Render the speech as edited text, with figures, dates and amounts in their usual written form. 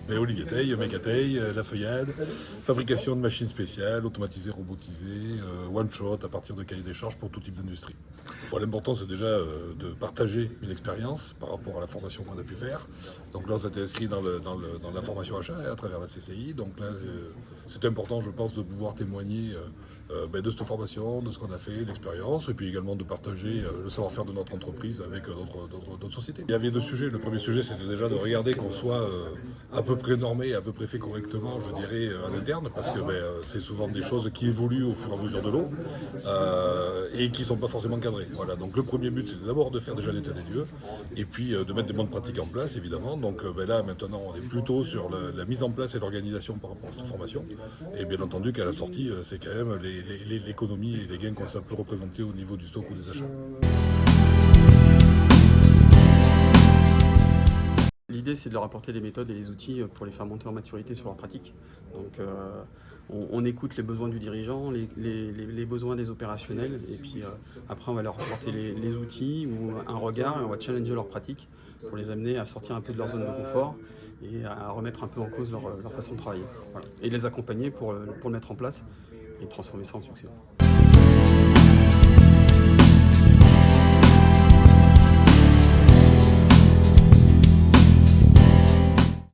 Mais Olivier Taille, Mécataille, la feuillade, fabrication de machines spéciales, automatisées, robotisées, one-shot à partir de cahiers des charges pour tout type d'industrie. Bon, l'important c'est déjà de partager une expérience par rapport à la formation qu'on a pu faire. Donc là, on s'était inscrit dans la formation achat à travers la CCI. Donc là, c'est important, je pense, de pouvoir témoigner de cette formation, de ce qu'on a fait, l'expérience, et puis également de partager le savoir-faire de notre entreprise avec d'autres sociétés. Il y avait deux sujets. Le premier sujet, c'était déjà de regarder qu'on soit à peu près normé, à peu près fait correctement, je dirais, en interne, parce que c'est souvent des choses qui évoluent au fur et à mesure de l'eau et qui ne sont pas forcément cadrées. Voilà. Donc le premier but, c'est d'abord de faire déjà l'état des lieux, et puis de mettre des bonnes pratiques en place, évidemment. Donc là, maintenant, on est plutôt sur la mise en place et l'organisation par rapport à cette formation. Et bien entendu qu'à la sortie, c'est quand même l'économie et les gains que ça peut représenter au niveau du stock ou des achats. L'idée, c'est de leur apporter les méthodes et les outils pour les faire monter en maturité sur leur pratique. Donc, on écoute les besoins du dirigeant, les besoins des opérationnels, et puis après, on va leur apporter les outils ou un regard, et on va challenger leur pratique pour les amener à sortir un peu de leur zone de confort et à remettre un peu en cause leur façon de travailler. Voilà. Et les accompagner pour le mettre en place et transformer ça en succès.